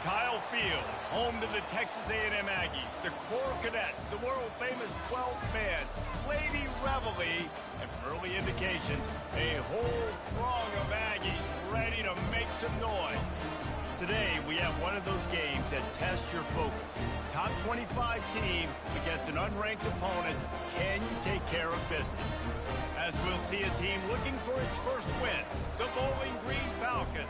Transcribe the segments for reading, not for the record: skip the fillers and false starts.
Kyle Field, home to the Texas A&M Aggies, the Corps Cadets, the world-famous 12th man, Lady Reveille, and from early indications, a whole throng of Aggies ready to make some noise. Today, we have one of those games that tests your focus. Top 25 team against an unranked opponent. Can you take care of business? As we'll see a team looking for its first win, the Bowling Green Falcons,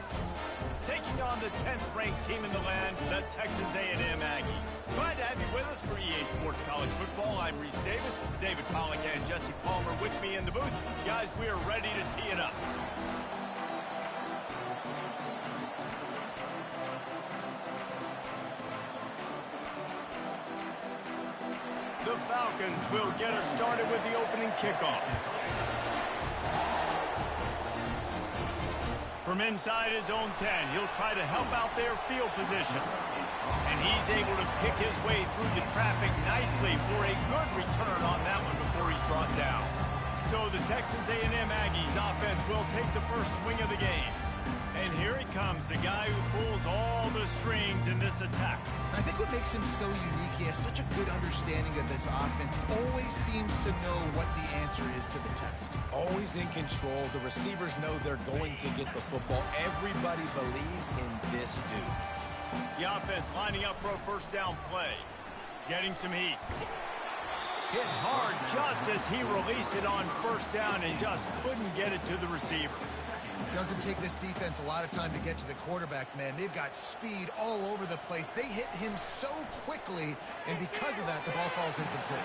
taking on the 10th-ranked team in the land, the Texas A&M Aggies. Glad to have you with us for EA Sports College Football. I'm Reese Davis, David Pollack and Jesse Palmer with me in the booth. Guys, we are ready to tee it up. The Falcons will get us started with the opening kickoff. From inside his own 10, he'll try to help out their field position. And he's able to pick his way through the traffic nicely for a good return on that one before he's brought down. So the Texas A&M Aggies offense will take the first swing of the game. And here he comes, the guy who pulls all the strings in this attack. I think what makes him so unique, he has such a good understanding of this offense. Always seems to know what the answer is to the test. Always in control. The receivers know they're going to get the football. Everybody believes in this dude. The offense lining up for a first down play. Getting some heat. Hit hard just as he released it on first down and just couldn't get it to the receiver. It doesn't take this defense a lot of time to get to the quarterback, man. They've got speed all over the place. They hit him so quickly, and because of that, the ball falls incomplete.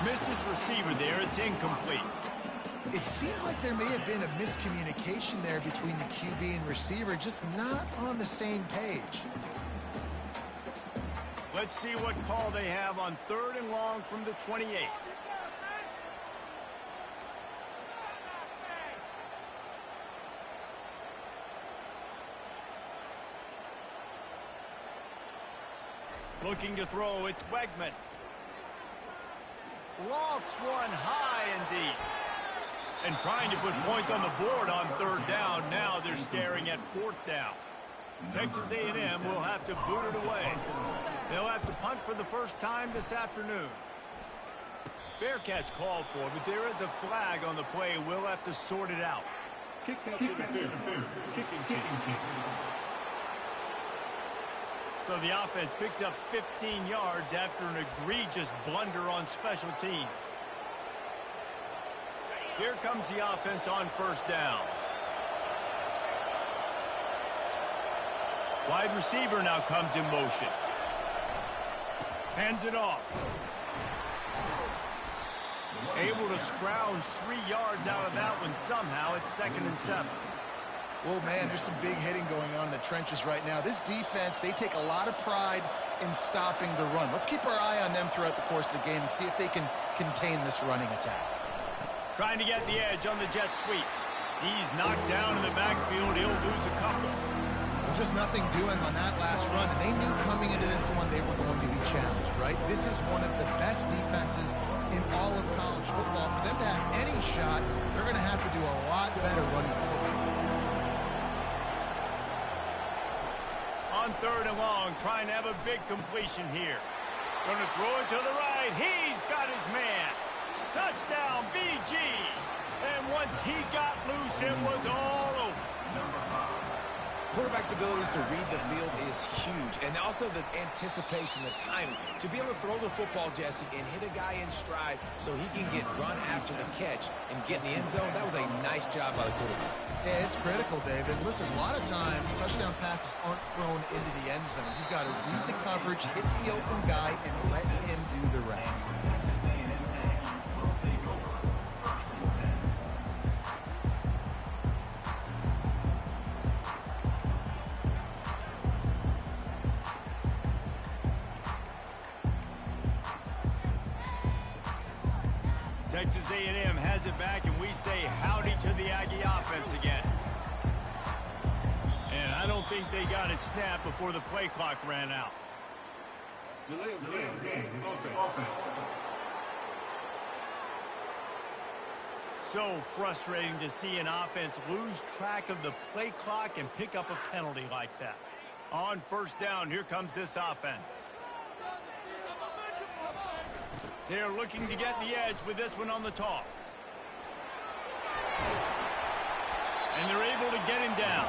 Missed his receiver there. It's incomplete. It seemed like there may have been a miscommunication there between the QB and receiver, just not on the same page. Let's see what call they have on 3rd and long from the 28. Looking to throw, it's Wegman. Lofts one high and deep. And trying to put points on the board on 3rd down. Now they're staring at 4th down. Texas A&M will have to boot it away. They'll have to punt for the first time this afternoon. Fair catch called for, but there is a flag on the play. We'll have to sort it out. Kicking. So the offense picks up 15 yards after an egregious blunder on special teams. Here comes the offense on 1st down. Wide receiver now comes in motion. Hands it off. Able to scrounge 3 yards out of that one somehow. It's 2nd and 7. Well, man, there's some big hitting going on in the trenches right now. This defense, they take a lot of pride in stopping the run. Let's keep our eye on them throughout the course of the game and see if they can contain this running attack. Trying to get the edge on the jet sweep. He's knocked down in the backfield. He'll lose a couple. Well, just nothing doing on that last run, and they knew coming into this one they were going to be challenged, right? This is one of the best defenses in all of college football. For them to have any shot, they're going to have to do a lot better running the football. On 3rd and long, trying to have a big completion here. Going to throw it to the right. He's got his man. Touchdown, BG. And once he got loose, it was all over. Quarterback's abilities to read the field is huge. And also the anticipation, the timing. To be able to throw the football, Jesse, and hit a guy in stride so he can get run after the catch and get in the end zone, that was a nice job by the quarterback. Yeah, it's critical, David. Listen, a lot of times, touchdown passes aren't thrown into the end zone. You've got to read the coverage, hit the open guy, and let him do the rest. Texas A&M has it back, and we say howdy to the Aggie offense again. And I don't think they got it snapped before the play clock ran out. Delay of game. Offense. So frustrating to see an offense lose track of the play clock and pick up a penalty like that. On first down, here comes this offense. They're looking to get the edge with this one on the toss. And they're able to get him down.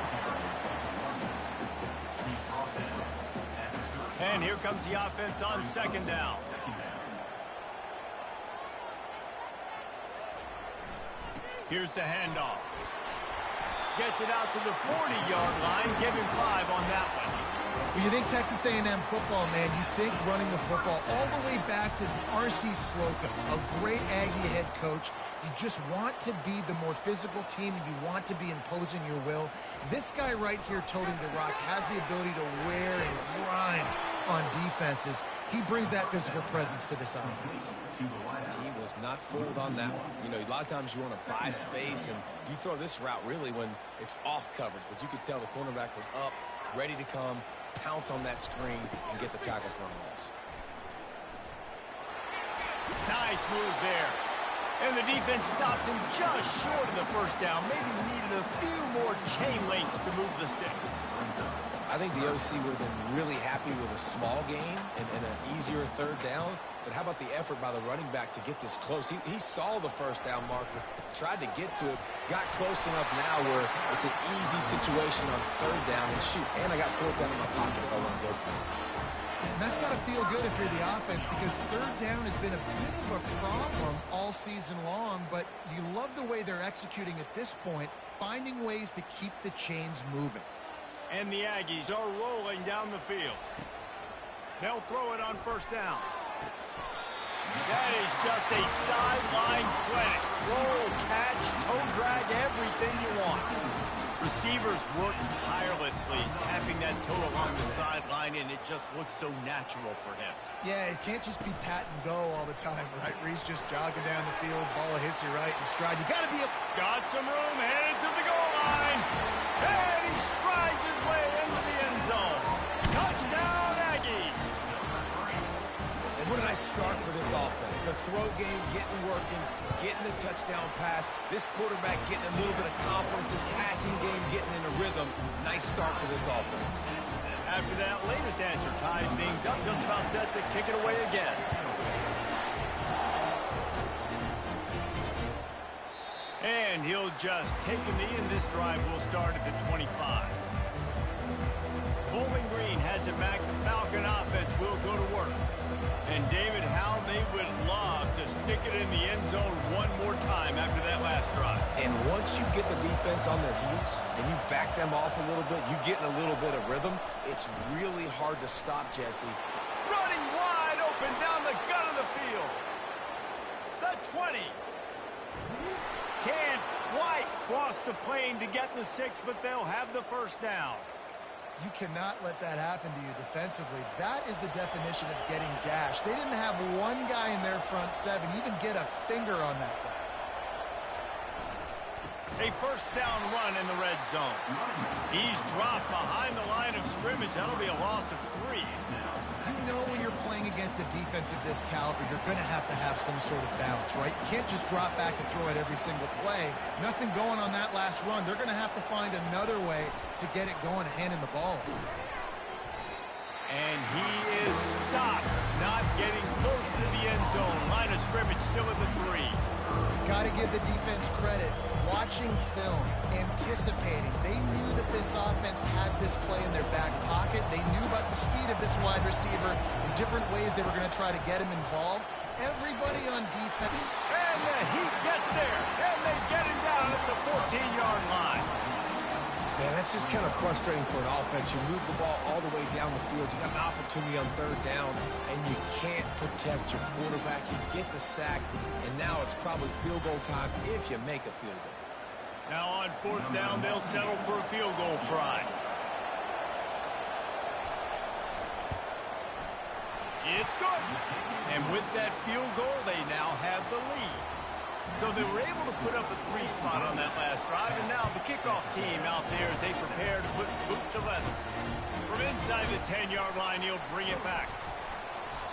And here comes the offense on second down. Here's the handoff. Gets it out to the 40-yard line. Give him 5 on that one. When you think Texas A&M football, man, you think running the football all the way back to R.C. Slocum, a great Aggie head coach. You just want to be the more physical team, and you want to be imposing your will. This guy right here, toting the rock, has the ability to wear and grind on defenses. He brings that physical presence to this offense. He was not fooled on that one. You know, a lot of times you want to buy space, and you throw this route really when it's off coverage. But you could tell the cornerback was up, ready to come, pounce on that screen, and get the tackle for a loss. Nice move there. And the defense stops him just short of the first down. Maybe needed a few more chain links to move the sticks. I think the OC would have been really happy with a small gain and an easier third down. But how about the effort by the running back to get this close? He saw the first down marker, tried to get to it, got close enough now where it's an easy situation on third down and shoot. And I got fourth down in my pocket if I want to go for it. And that's got to feel good if you're the offense, because third down has been a bit of a problem all season long, but you love the way they're executing at this point, finding ways to keep the chains moving. And the Aggies are rolling down the field. They'll throw it on first down. That is just a sideline clinic. Roll, catch, toe drag, everything you want. Receivers work tirelessly, tapping that toe along the sideline, and it just looks so natural for him. Yeah, it can't just be pat and go all the time, right? Reese just jogging down the field, ball hits you right in stride. You got to be a... Got some room, headed to the goal line. And he strides his way into the end zone. Touchdown, Aggies. And what a nice start for this offense. The throw game getting working, getting the touchdown pass. This quarterback getting a little bit of confidence. This passing game getting in a rhythm. Nice start for this offense. After that latest answer, tied things up, just about set to kick it away again. And he'll just take a knee, and this drive will start at the 25. Bowling Green has it back. The Falcon offense will go to work. And David, how they would love to stick it in the end zone one more time after that last drive. And once you get the defense on their heels and you back them off a little bit, you get in a little bit of rhythm, it's really hard to stop, Jesse. Running wide open down the gut of the field. The 20. Can't quite cross the plane to get the 6, but they'll have the first down. You cannot let that happen to you defensively. That is the definition of getting gashed. They didn't have one guy in their front 7 even get a finger on that guy. A first down run in the red zone. He's dropped behind the line of scrimmage. That'll be a loss of 3. You know when you're playing against a defense of this caliber, you're going to have some sort of balance, right? You can't just drop back and throw it every single play. Nothing going on that last run. They're going to have to find another way to get it going and hand him the ball. And he is stopped, not getting close to the end zone. Line of scrimmage still at the 3. Got to give the defense credit. Watching film, anticipating. They knew that this offense had this play in their back pocket. They knew about the speed of this wide receiver and different ways they were going to try to get him involved. Everybody on defense. And the heat gets there, and they get him down at the 14-yard line. Man, that's just kind of frustrating for an offense. You move the ball all the way down the field. You got an opportunity on third down, and you can't protect your quarterback. You get the sack, and now it's probably field goal time if you make a field goal. Now on fourth down, they'll settle for a field goal try. It's good. And with that field goal, they now have the lead. So they were able to put up a 3 spot on that last drive, and now the kickoff team out there as they prepare to put boot to leather. From inside the 10-yard line, he'll bring it back.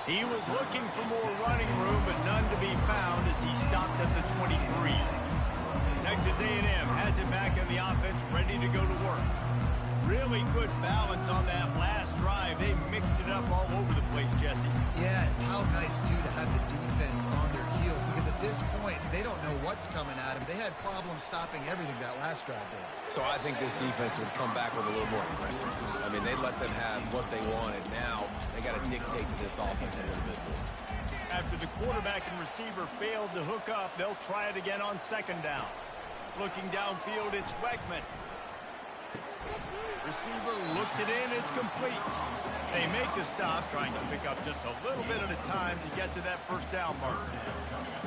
He was looking for more running room, but none to be found as he stopped at the 23. Texas A&M has it back in the offense, ready to go to work. Really good balance on that last drive. They mixed it up all over the place, Jesse. Yeah, and how nice, too, to have the defense on their heels, because at this point, they don't know what's coming at them. They had problems stopping everything that last drive did. So I think this defense would come back with a little more aggressiveness. I mean, they let them have what they wanted. Now they got to dictate to this offense a little bit more. After the quarterback and receiver failed to hook up, they'll try it again on second down. Looking downfield, it's Weckman. Receiver looks it in, it's complete. They make the stop, trying to pick up just a little bit at a time to get to that first down mark.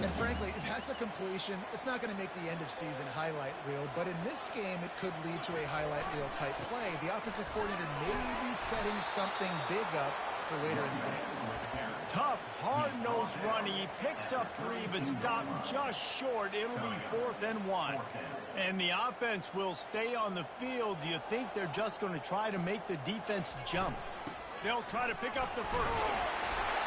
And frankly, if that's a completion, it's not going to make the end-of-season highlight reel, but in this game, it could lead to a highlight reel type play. The offensive coordinator may be setting something big up for later in the game. Tough, hard-nosed running. He picks up 3, but stopped just short. It'll be 4th and 1. And the offense will stay on the field. Do you think they're just going to try to make the defense jump? They'll try to pick up the first.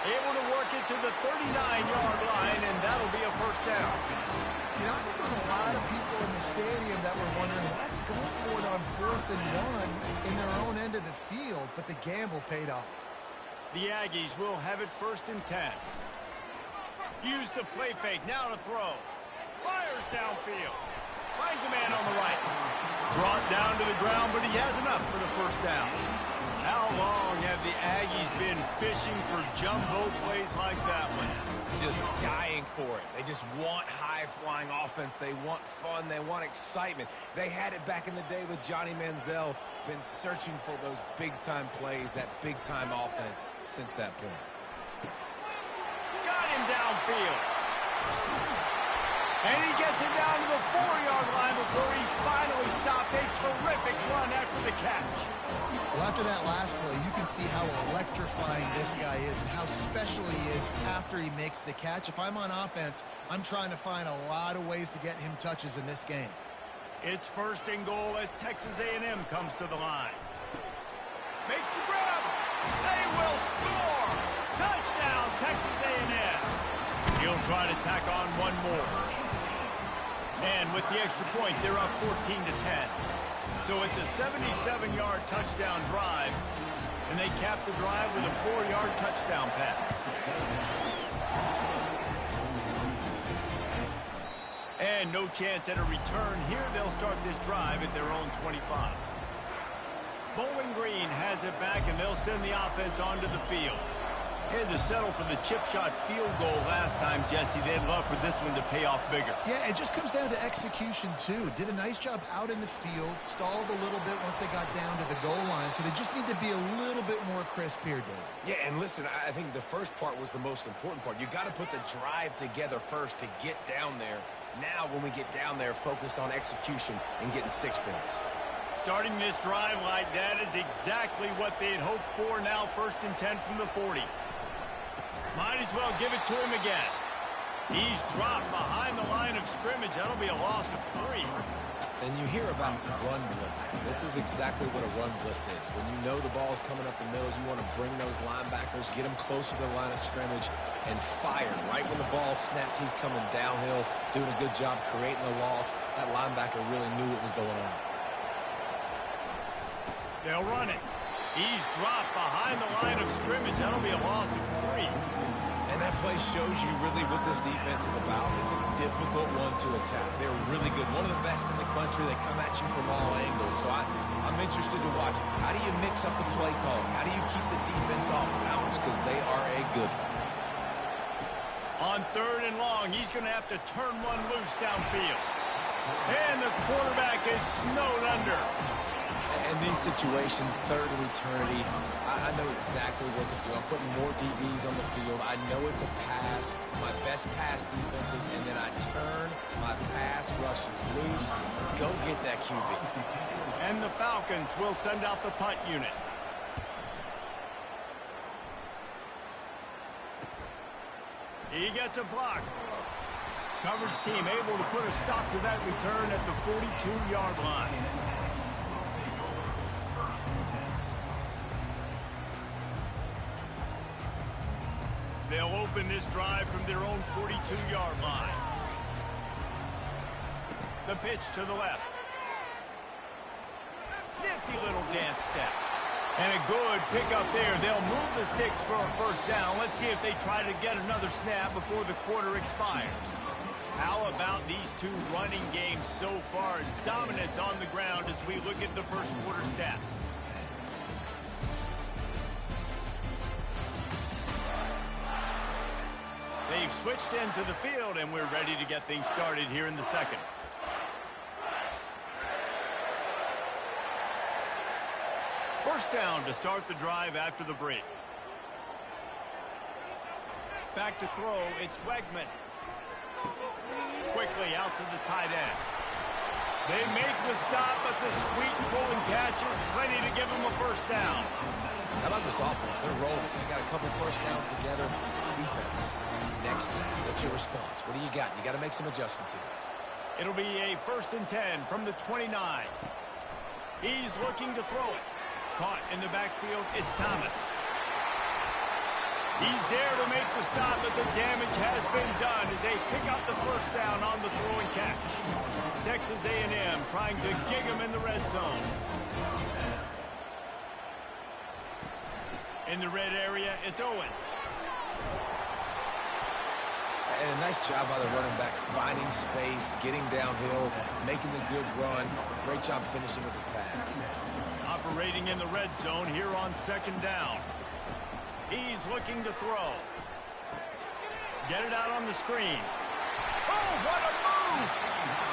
Able to work it to the 39-yard line, and that'll be a first down. You know, I think there's a lot of people in the stadium that were wondering why they going for it on 4th and 1 in their own end of the field, but the gamble paid off. The Aggies will have it 1st and 10. Use the play fake, now to throw. Fires downfield. Finds a man on the right. Brought down to the ground, but he has enough for the first down. How long have the Aggies been fishing for jumbo plays like that one? Just dying for it. They just want high-flying offense. They want fun. They want excitement. They had it back in the day with Johnny Manziel. Been searching for those big-time plays, that big-time offense since that point. Got him downfield. And he gets it down to the 4-yard line before he's finally stopped. A terrific run after the catch. Well, after that last play, you can see how electrifying this guy is and how special he is after he makes the catch. If I'm on offense, I'm trying to find a lot of ways to get him touches in this game. It's 1st and goal as Texas A&M comes to the line. Makes the grab. They will score. Touchdown, Texas A&M. He'll try to tack on one more. And with the extra point, they're up 14-10. So it's a 77-yard touchdown drive, and they cap the drive with a 4-yard touchdown pass. And no chance at a return. Here they'll start this drive at their own 25. Bowling Green has it back, and they'll send the offense onto the field. Had to settle for the chip shot field goal last time, Jesse. They'd love for this one to pay off bigger. Yeah, it just comes down to execution, too. Did a nice job out in the field, stalled a little bit once they got down to the goal line, so they just need to be a little bit more crisp here, Dave. Yeah, and listen, I think the first part was the most important part. You got to put the drive together first to get down there. Now, when we get down there, focus on execution and getting 6 points. Starting this drive like that is exactly what they'd hoped for. Now 1st and 10 from the 40. Might as well give it to him again. He's dropped behind the line of scrimmage. That'll be a loss of 3. And you hear about run blitzes. This is exactly what a run blitz is. When you know the ball's coming up the middle, you want to bring those linebackers, get them closer to the line of scrimmage, and fire. Right when the ball snapped, he's coming downhill, doing a good job creating the loss. That linebacker really knew what was going on. They'll run it. He's dropped behind the line of scrimmage. That'll be a loss of 3. And that play shows you really what this defense is about. It's a difficult one to attack. They're really good. One of the best in the country. They come at you from all angles. So I'm interested to watch. How do you mix up the play calling? How do you keep the defense off balance? Because they are a good one. On 3rd and long, he's going to have to turn one loose downfield. And the quarterback is snowed under. In these situations, 3rd and eternity, I know exactly what to do. I'm putting more DBs on the field. I know it's a pass, my best pass defenses, and then I turn my pass rushes loose. Go get that QB. And the Falcons will send out the punt unit. He gets a block. Coverage team able to put a stop to that return at the 42-yard line. They'll open this drive from their own 42-yard line. The pitch to the left. Sniff nifty little dance step. And a good pickup there. They'll move the sticks for a first down. Let's see if they try to get another snap before the quarter expires. How about these two running games so far? Dominance on the ground as we look at the first quarter stats. They've switched into the field, and we're ready to get things started here in the second. First down to start the drive after the break. Back to throw, it's Wegman. Quickly out to the tight end. They make the stop, but the sweet rolling catch is plenty to give them a first down. How about this offense? They're rolling. They got a couple first downs together. Defense. Next, what's your response? What do you got? You got to make some adjustments here. It'll be a 1st and 10 from the 29. He's looking to throw it. Caught in the backfield, it's Thomas. He's there to make the stop, but the damage has been done as they pick up the first down on the throw and catch. Texas A&M trying to gig him in the red zone. In the red area, it's Owens. And a nice job by the running back, finding space, getting downhill, making the good run. Great job finishing with his pads. Operating in the red zone here on 2nd down. He's looking to throw. Get it out on the screen. Oh, what a move!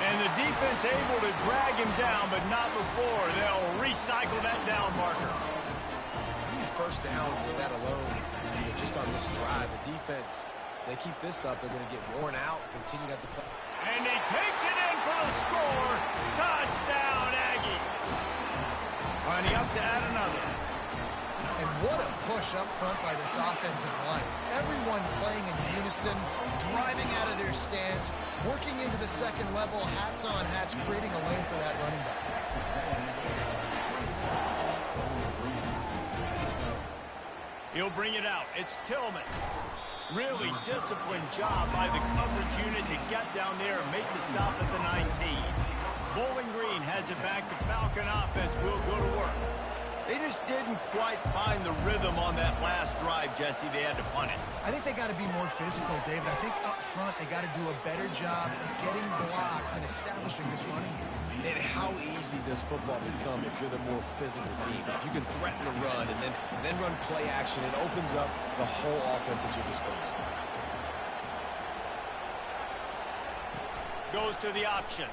And the defense able to drag him down, but not before. They'll recycle that down marker. How many first downs is that alone? Just on this drive, the defense, they keep this up, they're going to get worn out, continue to have to play. And he takes it in for the score. Touchdown, Aggie. Running up to add another. And what a push up front by this offensive line. Everyone playing in unison, driving out of their stance, working into the second level, hats on hats, creating a lane for that running back. He'll bring it out. It's Tillman. Really disciplined job by the coverage unit to get down there and make the stop at the 19. Bowling Green has it back. The Falcon offense will go to work. They just didn't quite find the rhythm on that last drive, Jesse. They had to punt it. I think they got to be more physical, David. I think up front they got to do a better job of getting blocks and establishing this running game. And how easy does football become if you're the more physical team? If you can threaten the run and then run play action, it opens up the whole offense at your disposal. Goes to the option.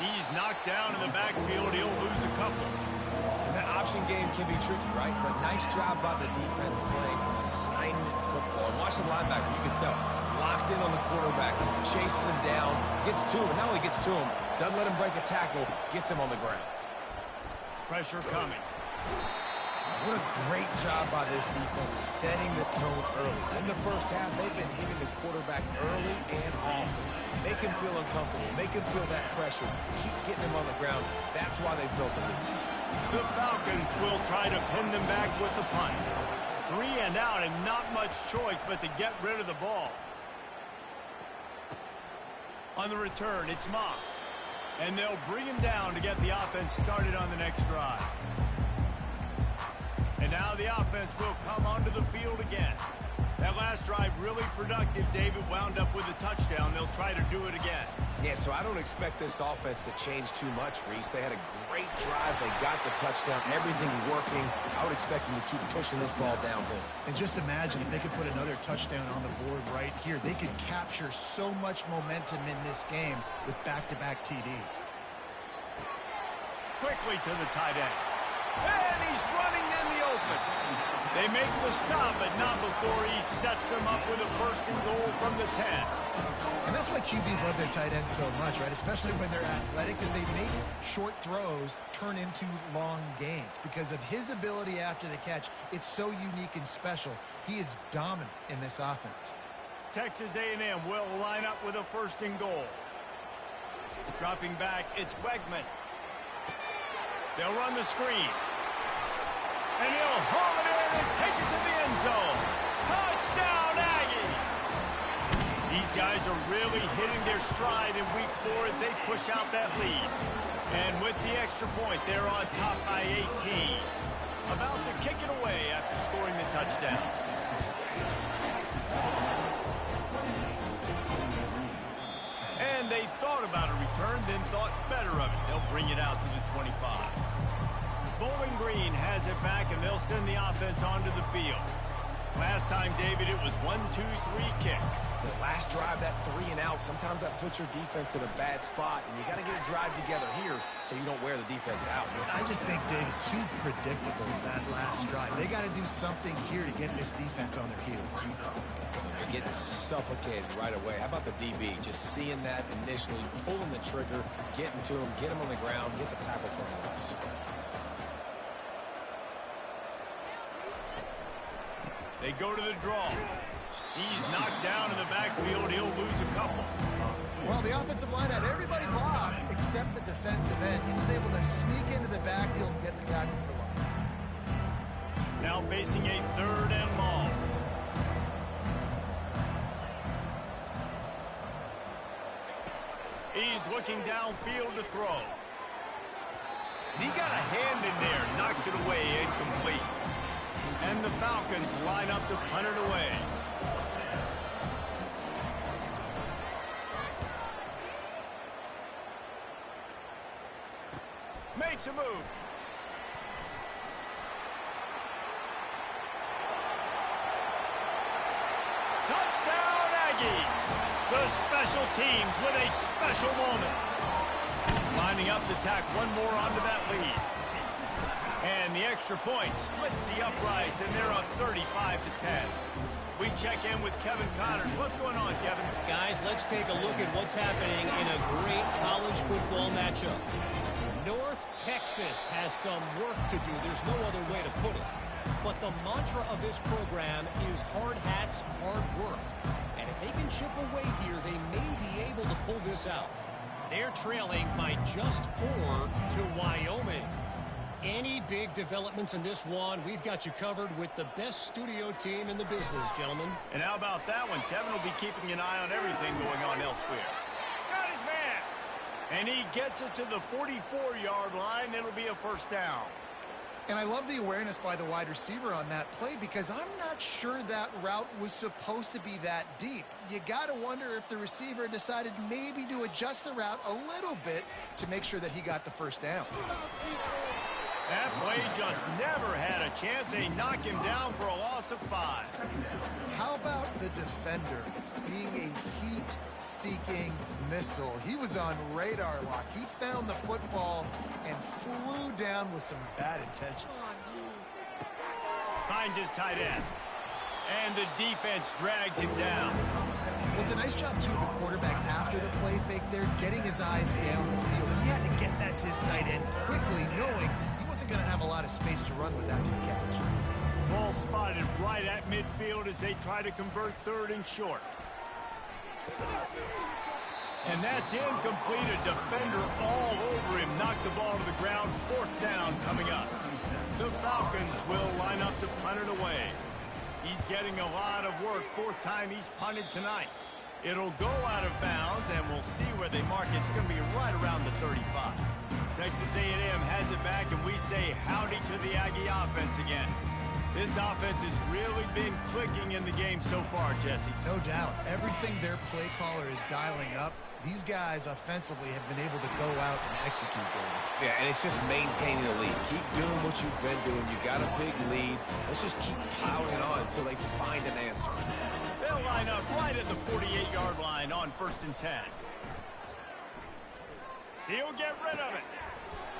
He's knocked down in the backfield. He'll lose a couple. And that option game can be tricky, right? But nice job by the defense playing assignment football. And watch the linebacker, you can tell. Locked in on the quarterback, chases him down, gets to him, and not only gets to him, doesn't let him break a tackle, gets him on the ground. Pressure coming. What a great job by this defense setting the tone early. In the first half, they've been hitting the quarterback early and often. Make him feel uncomfortable, make him feel that pressure, keep getting him on the ground. That's why they built the lead. The Falcons will try to pin them back with the punt. 3 and out and not much choice but to get rid of the ball. On the return, it's Moss. And they'll bring him down to get the offense started on the next drive. And now the offense will come onto the field again. That last drive really productive. David wound up with a touchdown. They'll try to do it again. Yeah, so I don't expect this offense to change too much, Reese. They had a great drive. They got the touchdown. Everything working. I would expect them to keep pushing this ball downhill. And just imagine if they could put another touchdown on the board right here. They could capture so much momentum in this game with back-to-back TDs. Quickly to the tight end. And he's running in the open. They make the stop, but not before he sets them up with a 1st and goal from the 10. And that's why QBs love their tight ends so much, right? Especially when they're athletic, because they make short throws turn into long gains. Because of his ability after the catch, it's so unique and special. He is dominant in this offense. Texas A&M will line up with a 1st and goal. Dropping back, it's Wegman. They'll run the screen. And he'll haul it in and take it to the end zone. Touchdown, Aggie! These guys are really hitting their stride in week 4 as they push out that lead. And with the extra point, they're on top by 18. About to kick it away after scoring the touchdown. And they thought about a return, then thought better of it. They'll bring it out to the 25. Bowling Green has it back, and they'll send the offense onto the field. Last time, David, it was 1-2-3 kick. The last drive, that 3 and out, sometimes that puts your defense in a bad spot, and you got to get a drive together here so you don't wear the defense out. I just think, David, too predictable that last drive. They got to do something here to get this defense on their heels. They're getting suffocated right away. How about the DB? Just seeing that initially, pulling the trigger, getting to him, get him on the ground, get the tackle for him. They go to the draw. He's knocked down in the backfield. He'll lose a couple. Well, the offensive line had everybody blocked except the defensive end. He was able to sneak into the backfield and get the tackle for loss. Now facing a 3rd and long. He's looking downfield to throw. He got a hand in there, knocks it away, incomplete. And the Falcons line up to punt it away. Makes a move. Touchdown, Aggies. The special teams with a special moment. Lining up to tack one more onto that lead. And the extra point splits the uprights, and they're up 35-10. We check in with Kevin Connors. What's going on, Kevin? Guys, let's take a look at what's happening in a great college football matchup. North Texas has some work to do. There's no other way to put it. But the mantra of this program is hard hats, hard work. And if they can chip away here, they may be able to pull this out. They're trailing by just 4 to Wyoming. Any big developments in this one, we've got you covered with the best studio team in the business, gentlemen. And how about that one? Kevin will be keeping an eye on everything going on elsewhere. Got his man! And he gets it to the 44-yard line. It'll be a first down. And I love the awareness by the wide receiver on that play because I'm not sure that route was supposed to be that deep. You got to wonder if the receiver decided maybe to adjust the route a little bit to make sure that he got the first down. That play just never had a chance. They knock him down for a loss of 5. How about the defender being a heat-seeking missile? He was on radar lock. He found the football and flew down with some bad intentions. Finds his tight end. And the defense drags him down. Well, it's a nice job, too, of the quarterback after the play fake there, getting his eyes down the field. He had to get that to his tight end quickly, knowing he wasn't going to have a lot of space to run with after the catch. Ball spotted right at midfield as they try to convert 3rd and short. And that's incomplete. A defender all over him. Knocked the ball to the ground. 4th down coming up. The Falcons will line up to punt it away. He's getting a lot of work. 4th time he's punted tonight. It'll go out of bounds, and we'll see where they mark it. It's going to be right around the 35. Texas A&M has it back, and we say howdy to the Aggie offense again. This offense has really been clicking in the game so far, Jesse. No doubt. Everything their play caller is dialing up, these guys offensively have been able to go out and execute there. Yeah, and it's just maintaining the lead. Keep doing what you've been doing. You got a big lead. Let's just keep piling on until they find an answer. They'll line up right at the 48-yard line on 1st and 10. He'll get rid of it.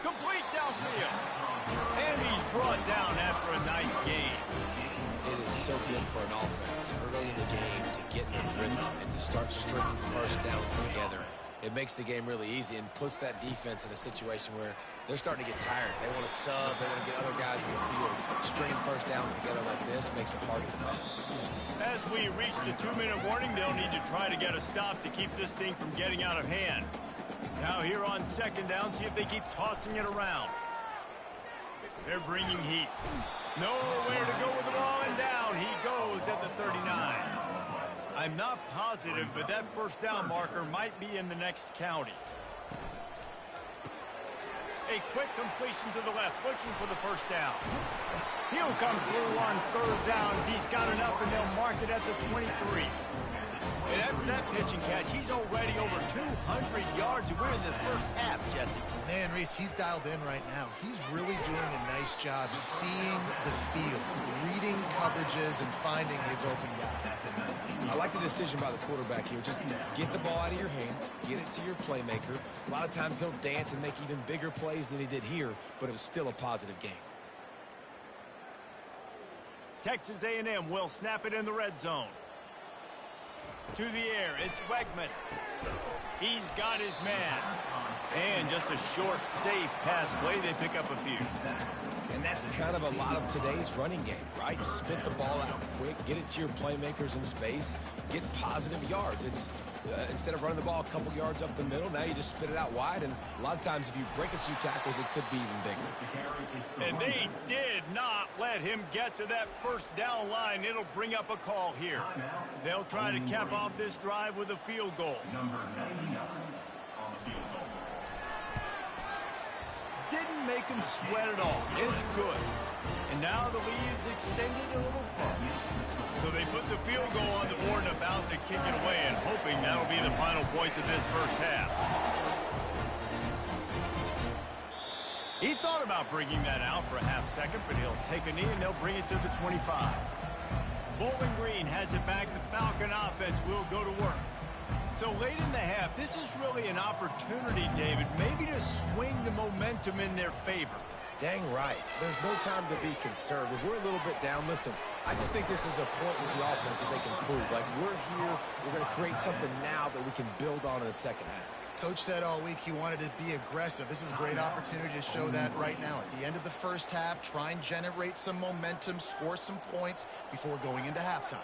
Complete downfield. And he's brought down after a nice game. It is so good for an offense early in the game to get in a rhythm and to start stringing first downs together. It makes the game really easy and puts that defense in a situation where they're starting to get tired. They want to sub. They want to get other guys in the field. Stringing first downs together like this makes it hard to defend. As we reach the 2-minute warning, they'll need to try to get a stop to keep this thing from getting out of hand. Now here on 2nd down, see if they keep tossing it around. They're bringing heat. Nowhere to go with the ball, and down he goes at the 39. I'm not positive, but that 1st down marker might be in the next county. A quick completion to the left, looking for the first down. He'll come through on third downs. He's got enough, and they'll mark it at the 23. And after that pitch and catch, he's already over 200 yards. And we're in the first half, Jesse. Man, Reese, he's dialed in right now. He's really doing a nice job seeing the field, reading coverages, and finding his open guy. I like the decision by the quarterback here. Just get the ball out of your hands, get it to your playmaker. A lot of times he'll dance and make even bigger plays than he did here, but it was still a positive game. Texas A&M will snap it in the red zone. To the air, it's Wegman. He's got his man. And just a short, safe pass play. They pick up a few. And that's kind of a lot of today's running game, right? Spit the ball out quick, get it to your playmakers in space, get positive yards. It's instead of running the ball a couple yards up the middle, now you just spit it out wide. And a lot of times if you break a few tackles, it could be even bigger. And they did not let him get to that first down line. It'll bring up a call here. They'll try to cap off this drive with a field goal. Number 99 on the field goal. Didn't make him sweat at all. It's good. And now the lead is extended a little further. So they put the field goal on the board and about to kick it away, and hoping that'll be the final points of this first half. He thought about bringing that out for a half second, but he'll take a knee and they'll bring it to the 25. Bowling Green has it back. The Falcon offense will go to work. So late in the half, this is really an opportunity, David, maybe to swing the momentum in their favor. Dang right. There's no time to be conservative. We're a little bit down. Listen, I just think this is a point with the offense that they can prove. Like, we're here, we're going to create something now that we can build on in the second half. Coach said all week he wanted to be aggressive. This is a great opportunity to show that right now. At the end of the first half, try and generate some momentum, score some points before going into halftime.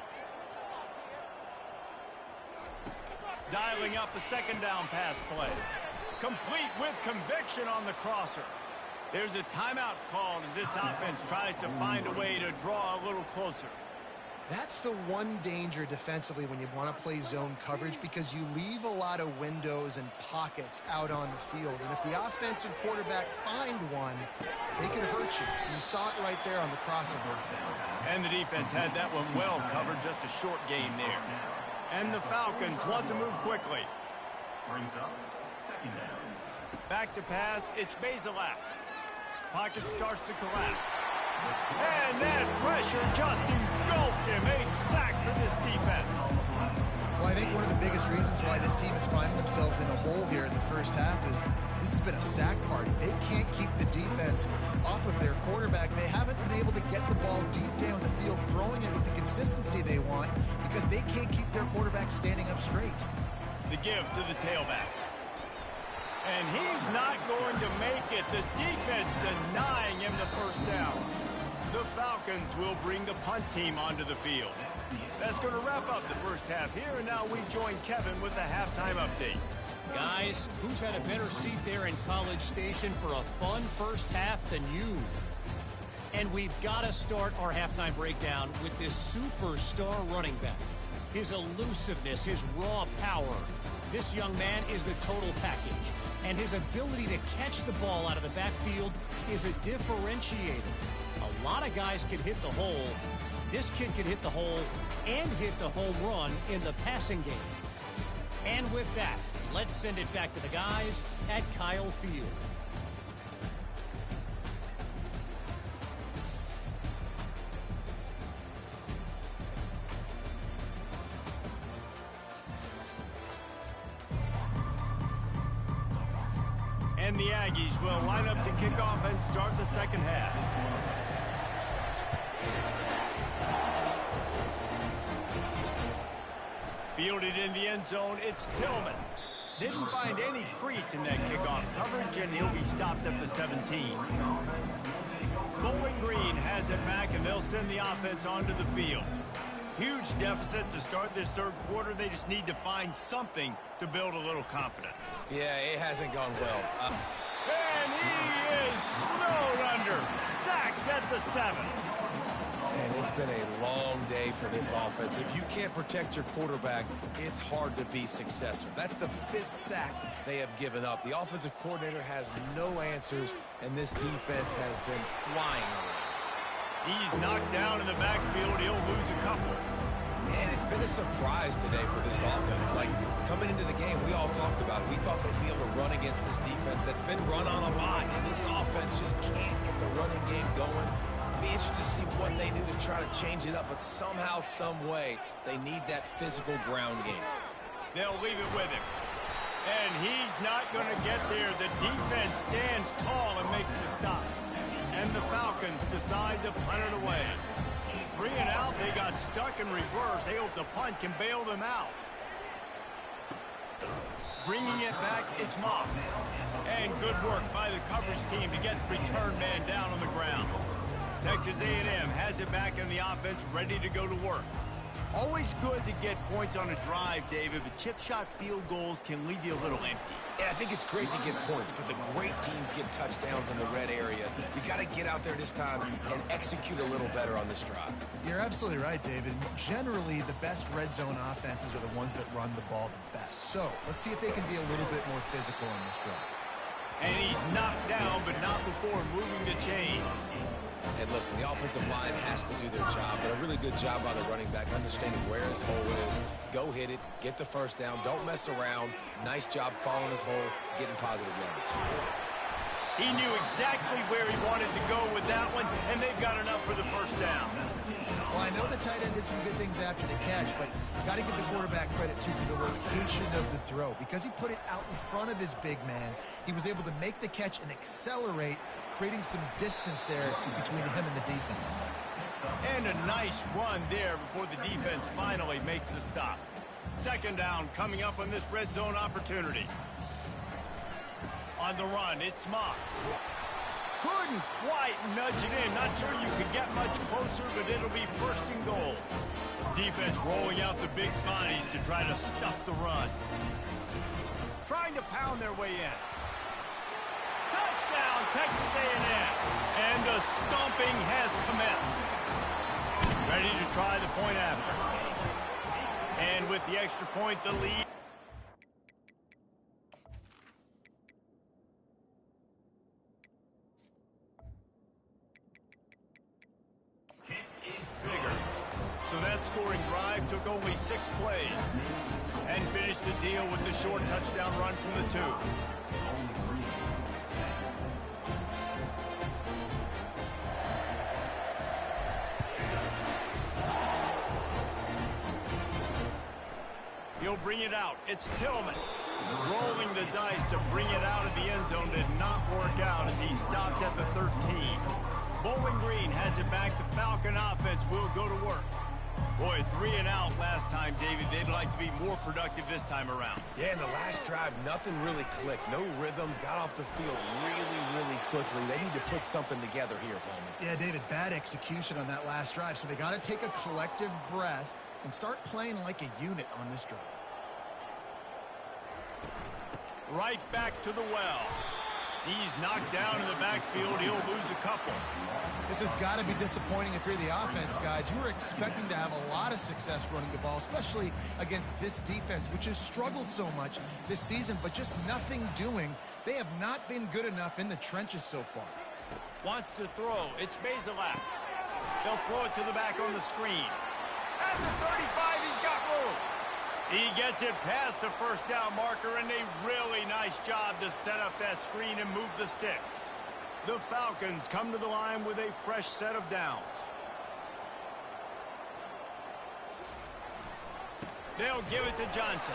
Dialing up a second down pass play. Complete with conviction on the crosser. There's a timeout called as this offense tries to find a way to draw a little closer. That's the one danger defensively when you want to play zone coverage, because you leave a lot of windows and pockets out on the field. And if the offense and quarterback find one, they could hurt you. You saw it right there on the crossover. And the defense had that one well covered, just a short game there. And the Falcons want to move quickly. Brings up second down. Back to pass, it's Bazelak. Pocket starts to collapse. And that pressure just engulfed him. A sack for this defense. Well, I think one of the biggest reasons why this team is finding themselves in a hole here in the first half is this has been a sack party. They can't keep the defense off of their quarterback. They haven't been able to get the ball deep down the field, throwing it with the consistency they want, because they can't keep their quarterback standing up straight. The give to the tailback. And he's not going to make it. The defense denying him the first down. The Falcons will bring the punt team onto the field. That's going to wrap up the first half here, and now we join Kevin with the halftime update. Guys, who's had a better seat there in College Station for a fun first half than you? And we've got to start our halftime breakdown with this superstar running back. His elusiveness, his raw power. This young man is the total package. And his ability to catch the ball out of the backfield is a differentiator. A lot of guys can hit the hole. This kid can hit the hole and hit the home run in the passing game. And with that, let's send it back to the guys at Kyle Field. And the Aggies will line up to kick off and start the second half. Fielded in the end zone, it's Tillman. Didn't find any crease in that kickoff coverage, and he'll be stopped at the 17. Bowling Green has it back, and they'll send the offense onto the field. Huge deficit to start this third quarter. They just need to find something to build a little confidence. Yeah, it hasn't gone well. And he is snowed under. Sacked at the 7. And it's been a long day for this offense. If you can't protect your quarterback, it's hard to be successful. That's the 5th sack they have given up. The offensive coordinator has no answers, and this defense has been flying around. He's knocked down in the backfield. He'll lose a couple. Man, it's been a surprise today for this offense. Like, coming into the game, we all talked about it. We thought they'd be able to run against this defense that's been run on a lot, and this offense just can't get the running game going. Be interested to see what they do to try to change it up, but somehow, some way, they need that physical ground game. They'll leave it with him. And he's not going to get there. The defense stands tall and makes the stop. And the Falcons decide to punt it away. 3 and out, they got stuck in reverse. They hope the punt can bail them out. Bringing it back, it's Moss. And good work by the coverage team to get the return man down on the ground. Texas A&M has it back in the offense, ready to go to work. Always good to get points on a drive, David, but chip shot field goals can leave you a little empty. Yeah, I think it's great to get points, but the great teams get touchdowns in the red area. You got to get out there this time and execute a little better on this drive. You're absolutely right, David. Generally, the best red zone offenses are the ones that run the ball the best. So let's see if they can be a little bit more physical in this drive. And he's knocked down, but not before moving the chains. And listen, the offensive line has to do their job, but a really good job by the running back, understanding where his hole is. Go hit it, get the first down, don't mess around. Nice job following his hole, getting positive yardage. He knew exactly where he wanted to go with that one, and they've got enough for the first down. Well, I know the tight end did some good things after the catch, but got to give the quarterback credit to the location of the throw. Because he put it out in front of his big man, he was able to make the catch and accelerate, creating some distance there between him and the defense. And a nice run there before the defense finally makes the stop. Second down coming up on this red zone opportunity. On the run, it's Moss. Couldn't quite nudge it in. Not sure you could get much closer, but it'll be first and goal. Defense rolling out the big bodies to try to stuff the run. Trying to pound their way in. Touchdown, Texas A&M. And the stomping has commenced. Ready to try the point after. And with the extra point, the lead. Bigger. So that scoring drive took only 6 plays. And finished the deal with the short touchdown run from the 2. He'll bring it out. It's Tillman. Rolling the dice to bring it out of the end zone did not work out as he stopped at the 13. Bowling Green has it back. The Falcon offense will go to work. Boy, 3 and out last time, David. They'd like to be more productive this time around. Yeah, in the last drive, nothing really clicked. No rhythm. Got off the field really quickly. They need to put something together here, Coleman. Yeah, David, bad execution on that last drive. So they got to take a collective breath and start playing like a unit on this drive. Right back to the well. He's knocked down in the backfield. He'll lose a couple. This has got to be disappointing if you're the offense, guys. You were expecting to have a lot of success running the ball, especially against this defense, which has struggled so much this season, but just nothing doing. They have not been good enough in the trenches so far. Wants to throw. It's Bazelak. They'll throw it to the back on the screen. At the 35, he's got room. He gets it past the first down marker, and a really nice job to set up that screen and move the sticks. The Falcons come to the line with a fresh set of downs. They'll give it to Johnson.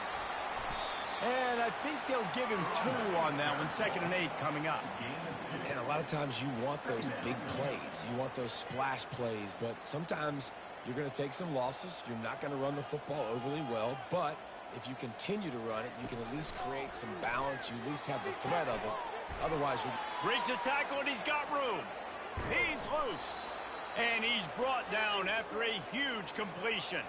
And I think they'll give him 2 on that one. 2nd and 8 coming up. And a lot of times you want those big plays. You want those splash plays, but sometimes you're going to take some losses. You're not going to run the football overly well, but if you continue to run it, you can at least create some balance. You at least have the threat of it. Otherwise, you breaks a tackle, and he's got room. He's loose. And he's brought down after a huge completion.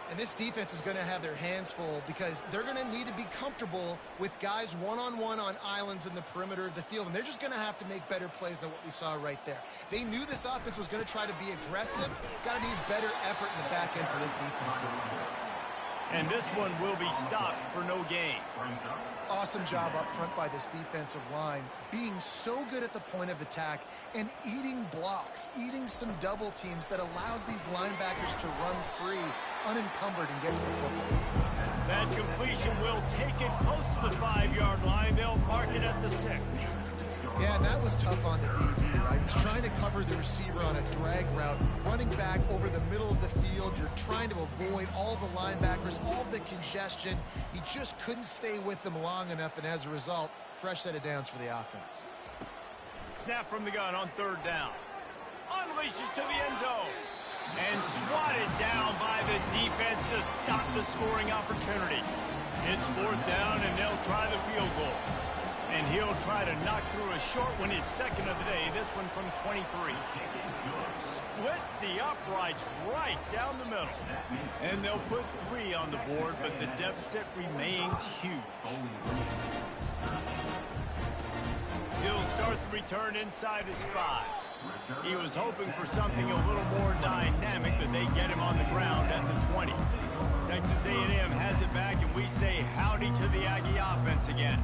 And this defense is going to have their hands full because they're going to need to be comfortable with guys one-on-one on islands in the perimeter of the field. And they're just going to have to make better plays than what we saw right there. They knew this offense was going to try to be aggressive. Got to need better effort in the back end for this defense moving forward. And this one will be stopped for no gain. Awesome job up front by this defensive line, being so good at the point of attack and eating blocks, eating some double teams that allows these linebackers to run free, unencumbered, and get to the football. That completion will take it close to the 5-yard line. They'll mark it at the 6. Yeah, and that was tough on the DB, right? He's trying to cover the receiver on a drag route, running back over the middle of the field. You're trying to avoid all the linebackers, all of the congestion. He just couldn't stay with them long enough, and as a result, fresh set of downs for the offense. Snap from the gun on 3rd down. Unleashes to the end zone. And swatted down by the defense to stop the scoring opportunity. It's 4th down, and they'll try the field goal. And he'll try to knock through a short one, his 2nd of the day, this one from 23. Splits the uprights right down the middle. And they'll put 3 on the board, but the deficit remains huge. He'll start the return inside his 5. He was hoping for something a little more dynamic, but they get him on the ground at the 20. Texas A&M has it back, and we say howdy to the Aggie offense again.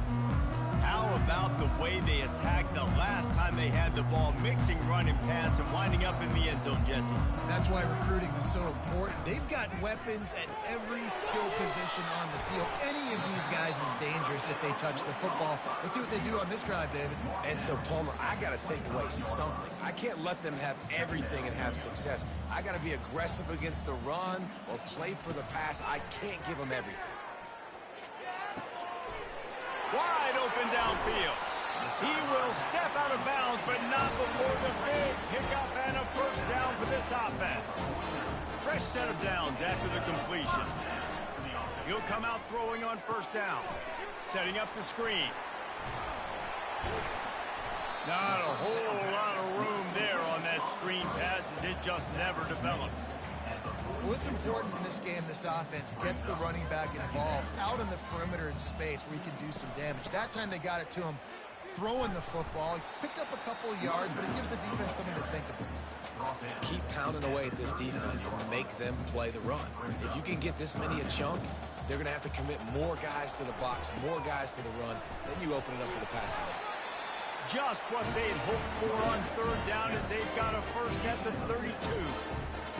How about the way they attacked the last time they had the ball, mixing run and pass and winding up in the end zone, Jesse? That's why recruiting is so important. They've got weapons at every skill position on the field. Any of these guys is dangerous if they touch the football. Let's see what they do on this drive, David. And so, Palmer, I got to take away something. I can't let them have everything and have success. I got to be aggressive against the run or play for the pass. I can't give them everything. Wide open downfield. He will step out of bounds, but not before the big pickup and a 1st down for this offense. Fresh set of downs after the completion. He'll come out throwing on 1st down. Setting up the screen. Not a whole lot of room there on that screen pass as it just never developed. Well, it's important in this game, this offense gets the running back involved out in the perimeter in space where he can do some damage. That time they got it to him throwing the football. He picked up a couple of yards, but it gives the defense something to think about. Keep pounding away at this defense and make them play the run. If you can get this many a chunk, they're going to have to commit more guys to the box, more guys to the run. Then you open it up for the passing game. Just what they'd hoped for on 3rd down as they've got a 1st at the 32.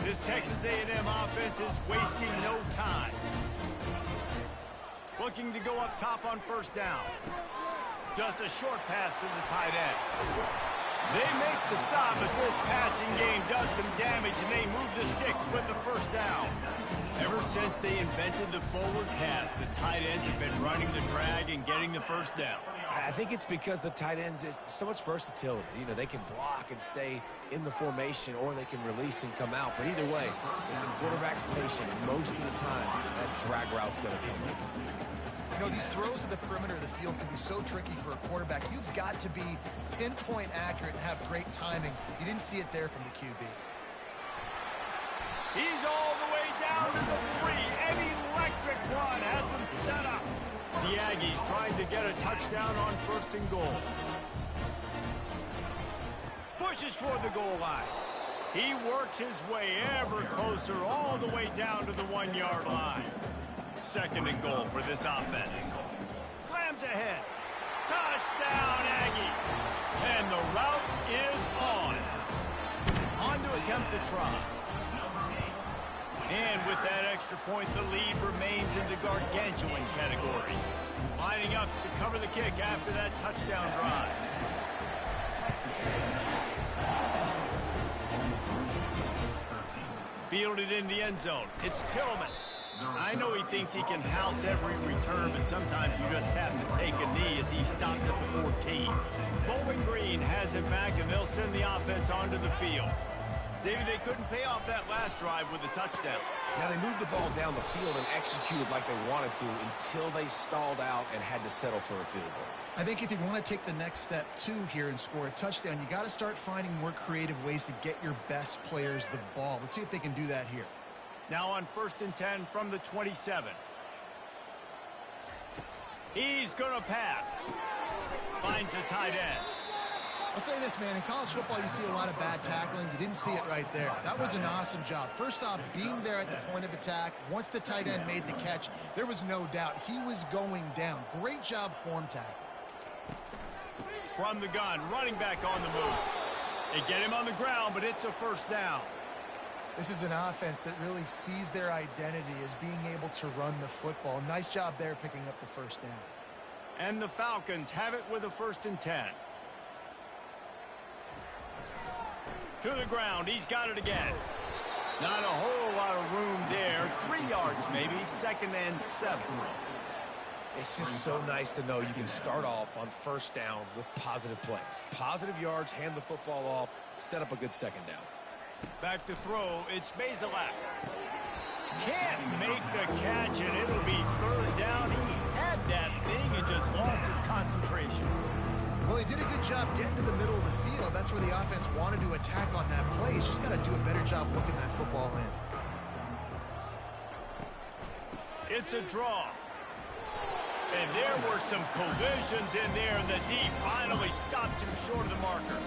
This Texas A&M offense is wasting no time. Looking to go up top on 1st down. Just a short pass to the tight end. They make the stop, but this passing game does some damage, and they move the sticks with the 1st down. Ever since they invented the forward pass, the tight ends have been running the drag and getting the 1st down. I think it's because the tight ends is so much versatility. You know, they can block and stay in the formation, or they can release and come out. But either way, if the quarterback's patient, most of the time, that drag route's going to come in. You know, these throws to the perimeter of the field can be so tricky for a quarterback. You've got to be pinpoint accurate and have great timing. You didn't see it there from the QB. He's all the way down to the 3. An electric run has him set up. The Aggies trying to get a touchdown on 1st and goal. Pushes for the goal line. He works his way ever closer all the way down to the 1-yard line. 2nd and goal for this offense. Slams ahead. Touchdown, Aggie. And the route is on. On to attempt the try. And with that extra point, the lead remains in the gargantuan category. Lining up to cover the kick after that touchdown drive. Fielded in the end zone. It's Tillman. I know he thinks he can house every return, but sometimes you just have to take a knee as he stopped at the 14. Bowling Green has it back, and they'll send the offense onto the field. David, they couldn't pay off that last drive with a touchdown. Now, they moved the ball down the field and executed like they wanted to until they stalled out and had to settle for a field goal. I think if you want to take the next step, too, here and score a touchdown, you got to start finding more creative ways to get your best players the ball. Let's see if they can do that here. Now on 1st and 10 from the 27. He's going to pass. Finds a tight end. I'll say this, man. In college football, you see a lot of bad tackling. You didn't see it right there. That was an awesome job. First off, being there at the point of attack. Once the tight end made the catch, there was no doubt he was going down. Great job form tackle. From the gun, running back on the move. They get him on the ground, but it's a first down. This is an offense that really sees their identity as being able to run the football. Nice job there picking up the first down. And the Falcons have it with a 1st and 10. To the ground. He's got it again. Not a whole lot of room there. 3 yards maybe. 2nd and 7. It's just so nice to know you can start off on first down with positive plays. Positive yards, hand the football off, set up a good second down. Back to throw. It's Bazelak. Can't make the catch, and it'll be 3rd down. He had that thing and just lost his concentration. Well, he did a good job getting to the middle of the field. That's where the offense wanted to attack on that play. He's just got to do a better job looking that football in. It's a draw. And there were some collisions in there, and the D finally stops him short of the marker.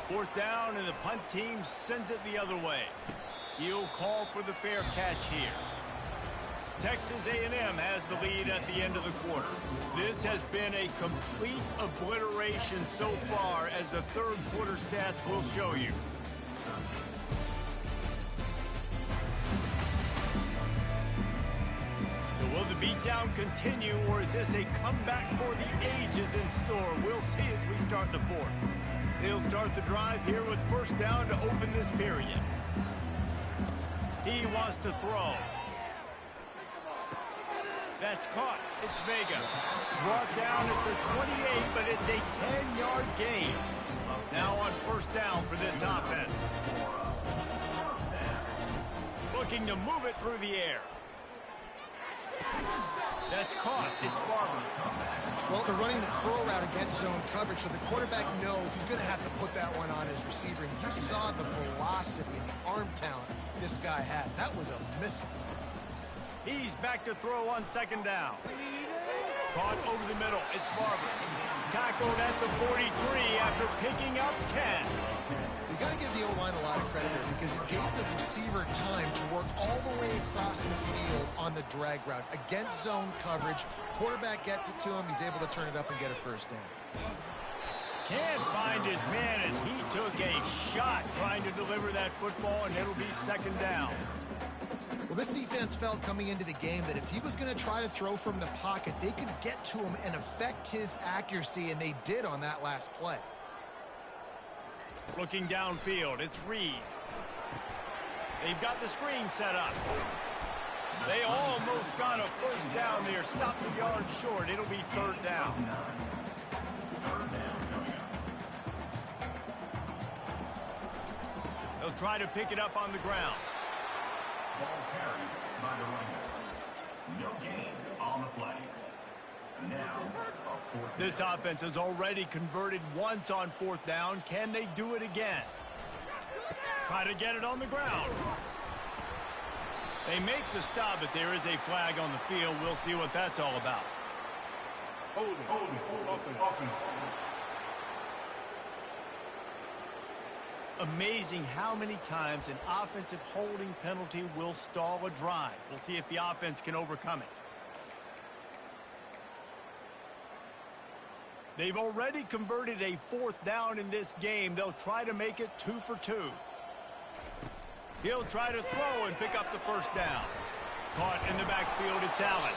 4th down, and the punt team sends it the other way. He'll call for the fair catch here. Texas A&M has the lead at the end of the quarter. This has been a complete obliteration so far, as the 3rd quarter stats will show you. So will the beatdown continue, or is this a comeback for the ages in store? We'll see as we start the 4th. He'll start the drive here with 1st down to open this period. He wants to throw. That's caught. It's Vega. Brought down at the 28, but it's a 10-yard gain. Now on 1st down for this offense. Looking to move it through the air. That's caught. It's Barber. Well, they're running the curl route against zone coverage, so the quarterback knows he's going to have to put that one on his receiver. And you saw the velocity and the arm talent this guy has. That was a missile. He's back to throw on 2nd down. Caught over the middle. It's Barber. Tackled at the 43 after picking up 10. You got to give the O-line a lot of credit there because it gave the receiver time to work all the way across the field on the drag route. Against zone coverage, quarterback gets it to him. He's able to turn it up and get a 1st down. Can't find his man as he took a shot trying to deliver that football, and it'll be 2nd down. Well, this defense felt coming into the game that if he was going to try to throw from the pocket, they could get to him and affect his accuracy, and they did on that last play. Looking downfield, it's Reed. They've got the screen set up. They almost got a 1st down there. Stopped a yard short. It'll be 3rd down. They'll try to pick it up on the ground. Ball carried by the runner. No gain on the play. Now, this offense has already converted once on 4th down. Can they do it again? Try to get it on the ground. They make the stop, but there is a flag on the field. We'll see what that's all about. Holding. Amazing how many times an offensive holding penalty will stall a drive. We'll see if the offense can overcome it. They've already converted a 4th down in this game. They'll try to make it 2 for 2. He'll try to throw and pick up the 1st down. Caught in the backfield, it's Allen.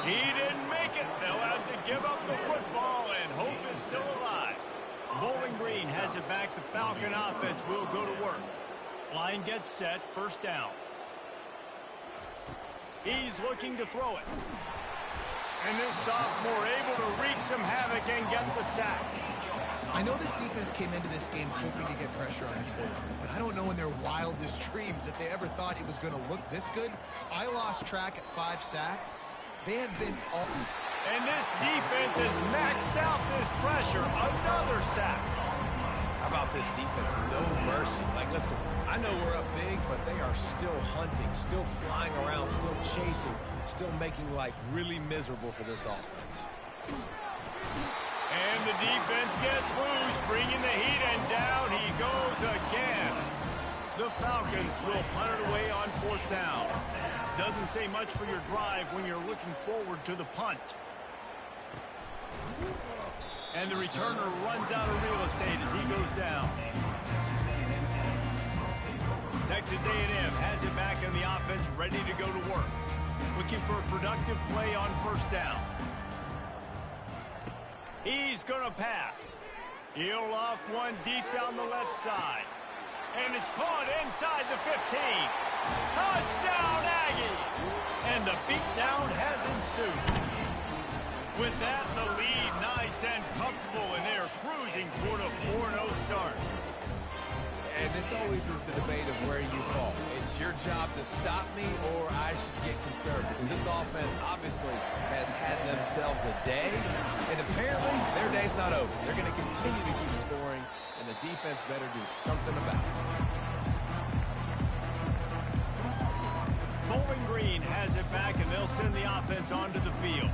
He didn't make it. They'll have to give up the football, and hope is still alive. Bowling Green has it back. The Falcon offense will go to work. Line gets set, 1st down. He's looking to throw it. And this sophomore able to wreak some havoc and get the sack. I know this defense came into this game hoping to get pressure on the quarterback, but I don't know in their wildest dreams if they ever thought it was going to look this good. I lost track at 5 sacks. They have been all... And this defense has maxed out this pressure. Another sack. How about this defense? No mercy. Like, listen, I know we're up big, but they are still hunting, still flying around, still chasing, still making life really miserable for this offense. And the defense gets loose, bringing the heat, and down he goes again. The Falcons will punt it away on 4th down. Doesn't say much for your drive when you're looking forward to the punt. And the returner runs out of real estate as he goes down. Texas A&M has it back in the offense, ready to go to work. Looking for a productive play on 1st down. He's going to pass. He'll loft one deep down the left side. And it's caught inside the 15. Touchdown, Aggies! And the beatdown has ensued. With that, the lead nice and comfortable, and they're cruising toward a 4-0 start. And this always is the debate of where you fall. It's your job to stop me, or I should get conservative. Because this offense obviously has had themselves a day, and apparently their day's not over. They're going to continue to keep scoring, and the defense better do something about it. Bowling Green has it back, and they'll send the offense onto the field.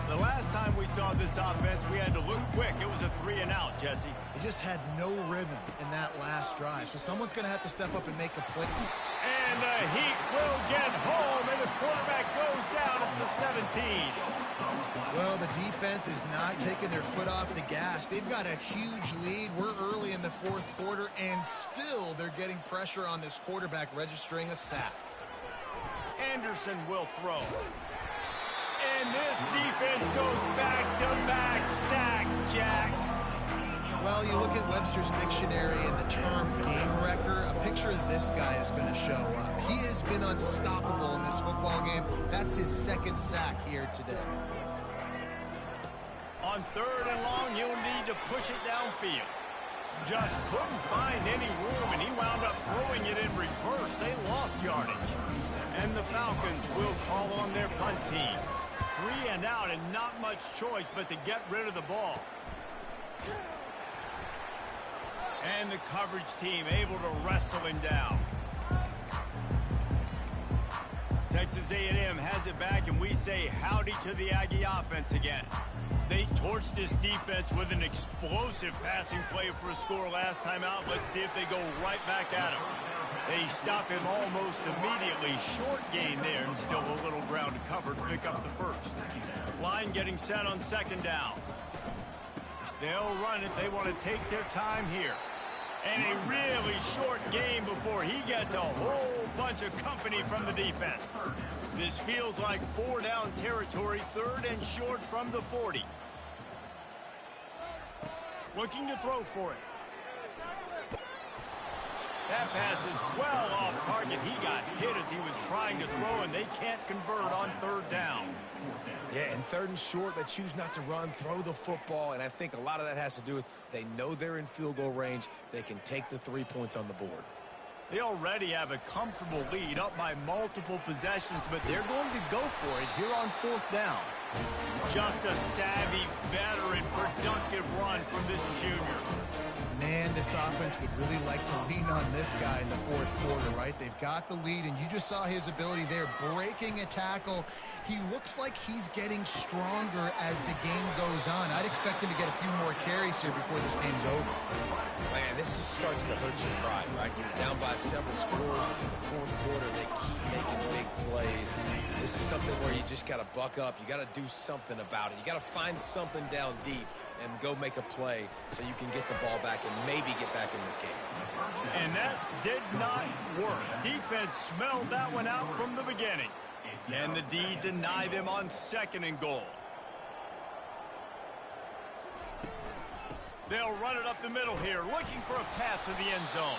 The last time we saw this offense, we had to look quick. It was a 3-and-out, Jesse. They just had no rhythm in that last drive, so someone's going to have to step up and make a play. And the Heat will get home, and the quarterback goes down at the 17. Well, the defense is not taking their foot off the gas. They've got a huge lead. We're early in the 4th quarter, and still they're getting pressure on this quarterback, registering a sack. Anderson will throw. And this defense goes back-to-back sack, Jack. Well, you look at Webster's dictionary and the term game wrecker, a picture of this guy is going to show up. He has been unstoppable in this football game. That's his 2nd sack here today. On 3rd and long, he'll need to push it downfield. Just couldn't find any room, and he wound up throwing it in reverse. They lost yardage. And the Falcons will call on their punt team. 3-and-out, and not much choice but to get rid of the ball. And the coverage team able to wrestle him down. Texas A&M has it back, and we say howdy to the Aggie offense again. They torched this defense with an explosive passing play for a score last time out. Let's see if they go right back at him. They stop him almost immediately. Short gain there, and still a little ground to cover to pick up the 1st. Line getting set on 2nd down. They'll run it. They want to take their time here. And a really short game before he gets a whole bunch of company from the defense. This feels like 4-down territory, 3rd and short from the 40. Looking to throw for it. That pass is well off target. He got hit as he was trying to throw, and they can't convert on 3rd down. Yeah, and 3rd and short, they choose not to run, throw the football, and I think a lot of that has to do with they know they're in field goal range. They can take the 3 points on the board. They already have a comfortable lead up by multiple possessions, but they're going to go for it here on 4th down. Just a savvy, veteran, productive run from this junior. Man, this offense would really like to lean on this guy in the 4th quarter, right? They've got the lead, and you just saw his ability there, breaking a tackle. He looks like he's getting stronger as the game goes on. I'd expect him to get a few more carries here before this game's over. Man, this just starts to hurt your pride, right? You're down by several scores. It's in the 4th quarter. They keep making big plays. This is something where you just got to buck up. You got to do something about it. You got to find something down deep and go make a play so you can get the ball back and maybe get back in this game. And that did not work. Defense smelled that one out from the beginning. And the D deny them on 2nd and goal. They'll run it up the middle here, looking for a path to the end zone.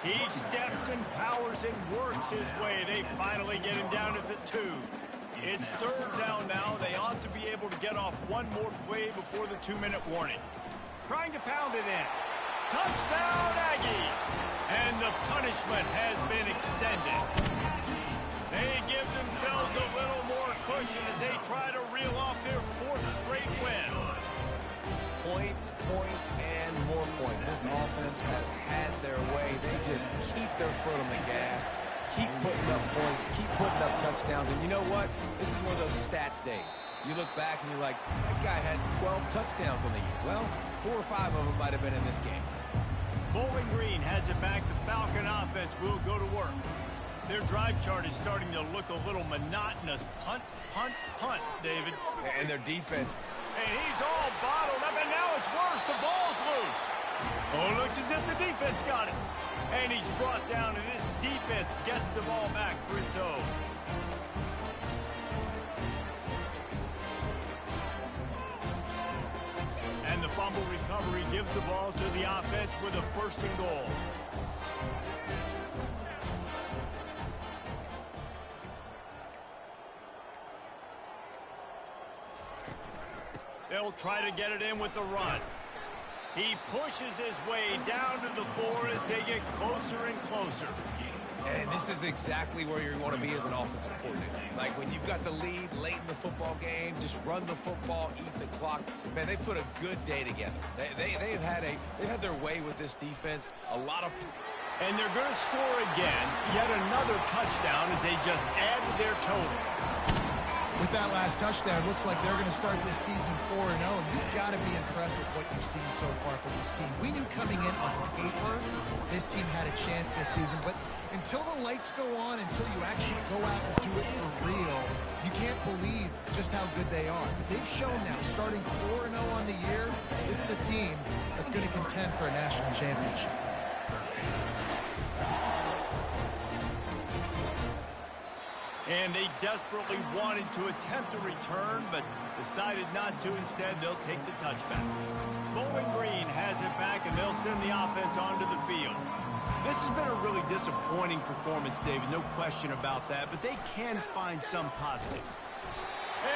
He steps and powers and works his way. They finally get him down at the 2. It's 3rd down now. They ought to be able to get off one more play before the 2-minute warning. Trying to pound it in. Touchdown, Aggies! And the punishment has been extended. They give themselves a little more cushion as they try to reel off their 4th straight win. points, and more points. This offense has had their way. They just keep their foot on the gas, keep putting up points, keep putting up touchdowns. And you know what? This is one of those stats days. You look back and you're like, that guy had 12 touchdowns on the year. Well, 4 or 5 of them might have been in this game. Bowling Green has it back. The Falcon offense will go to work. Their drive chart is starting to look a little monotonous. Punt, punt, punt, David. And their defense. And he's all bottled up, and now it's worse. The ball's loose. Oh, looks as if the defense got it. And he's brought down, and this defense gets the ball back for its own. And the fumble recovery gives the ball to the offense with a 1st and goal. They'll try to get it in with the run. He pushes his way down to the floor as they get closer and closer. And this is exactly where you want to be as an offensive coordinator. Like when you've got the lead late in the football game, just run the football, eat the clock. Man, they put a good day together. They've had their way with this defense. A lot of. And they're going to score again. Yet another touchdown as they just add to their total. With that last touchdown, it looks like they're going to start this season 4-0. You've got to be impressed with what you've seen so far from this team. We knew coming in on paper this team had a chance this season, but until the lights go on, until you actually go out and do it for real, you can't believe just how good they are. But they've shown now, starting 4-0 on the year, this is a team that's going to contend for a national championship. And they desperately wanted to attempt a return, but decided not to. Instead, they'll take the touchback. Bowling Green has it back, and they'll send the offense onto the field. This has been a really disappointing performance, David, no question about that, but they can find some positives.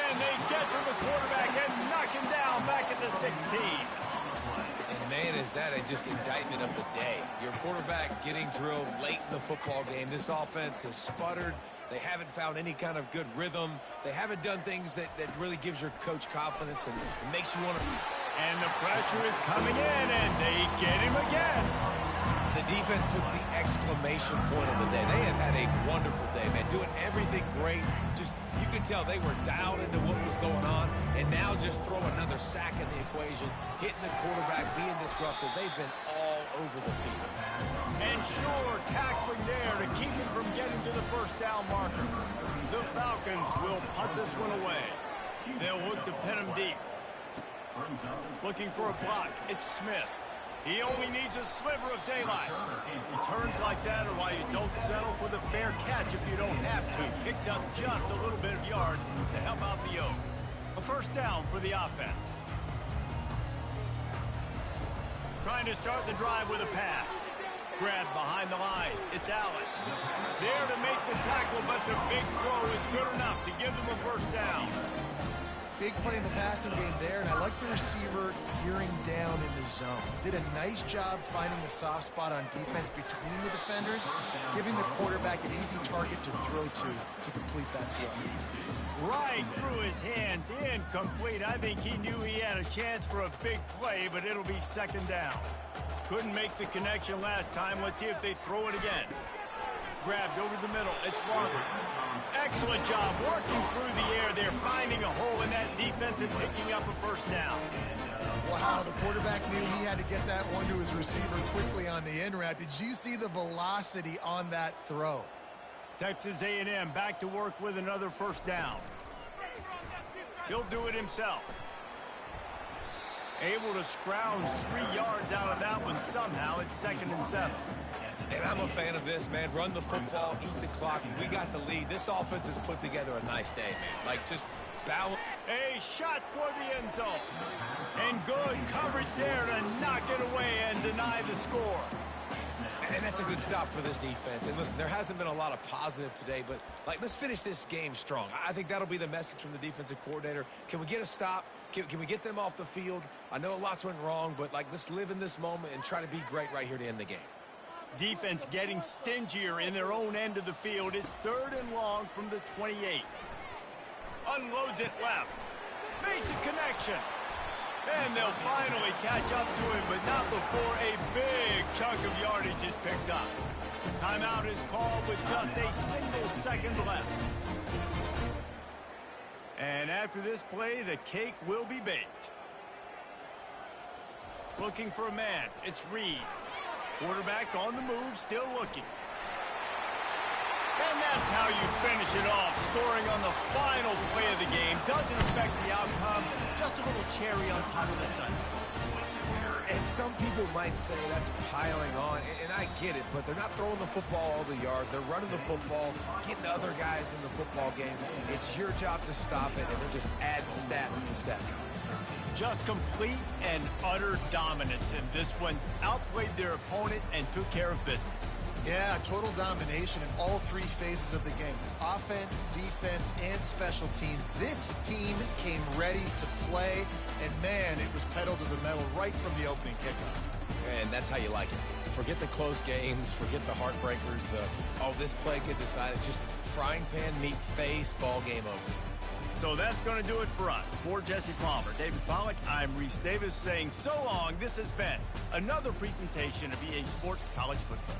And they get to the quarterback and knock him down back at the 16. And man, is that just indictment of the day. Your quarterback getting drilled late in the football game. This offense has sputtered. They haven't found any kind of good rhythm. They haven't done things that really gives your coach confidence and makes you want to. And the pressure is coming in, and they get him again. The defense puts the exclamation point on the day. They have had a wonderful day, man. Doing everything great. Just, you could tell they were dialed into what was going on, and now just throw another sack in the equation, hitting the quarterback, being disruptive. They've been all over the field. And sure, tackling there to keep him from getting to the 1st down marker. The Falcons will punt this one away. They'll look to pin him deep. Looking for a block. It's Smith. He only needs a sliver of daylight. Returns like that are why you don't settle for the fair catch if you don't have to. Picks up just a little bit of yards to help out the Oak. A 1st down for the offense. Trying to start the drive with a pass. Grabbed behind the line. It's Allen. There to make the tackle, but the big throw is good enough to give them a 1st down. Big play in the passing game there, and I like the receiver gearing down in the zone. Did a nice job finding the soft spot on defense between the defenders, giving the quarterback an easy target to throw to complete that throw. Right through his hands, incomplete. I think he knew he had a chance for a big play, but it'll be 2nd down. Couldn't make the connection last time. Let's see if they throw it again. Grabbed over the middle. It's Barber. Excellent job working through the air. They're finding a hole in that defense and picking up a 1st down. Wow, the quarterback knew he had to get that one to his receiver quickly on the in route. Did you see the velocity on that throw? Texas A&M back to work with another 1st down. He'll do it himself. Able to scrounge 3 yards out of that one somehow. It's 2nd and 7. And I'm a fan of this, man. Run the football, eat the clock. We got the lead. This offense has put together a nice day, man. Like, just balance. A shot toward the end zone. And good coverage there to knock it away and deny the score. And that's a good stop for this defense. And listen, there hasn't been a lot of positive today, but, like, let's finish this game strong. I think that'll be the message from the defensive coordinator. Can we get a stop? Can we get them off the field? I know lots went wrong, but, like, let's live in this moment and try to be great right here to end the game. Defense getting stingier in their own end of the field. It's 3rd and long from the 28. Unloads it left. Makes a connection. And they'll finally catch up to him, but not before a big chunk of yardage is picked up. Timeout is called with just a single second left. And after this play, the cake will be baked. Looking for a man. It's Reed. Quarterback on the move, still looking. And that's how you finish it off. Scoring on the final play of the game doesn't affect the outcome. Just a little cherry on top of the sundae. And some people might say that's piling on, and I get it, but they're not throwing the football all the yard. They're running the football, getting other guys in the football game. It's your job to stop it, and they're just adding stats to the stat. Just complete and utter dominance in this one. Outplayed their opponent and took care of business. Yeah, total domination in all three phases of the game. Offense, defense, and special teams. This team came ready to play, and man, it was pedal to the metal right from the opening kickoff. And that's how you like it. Forget the close games, forget the heartbreakers, this play get decided. Just frying pan, meat face, ball game over. So that's going to do it for us. For Jesse Palmer, David Pollack, I'm Reese Davis saying so long. This has been another presentation of EA Sports College Football.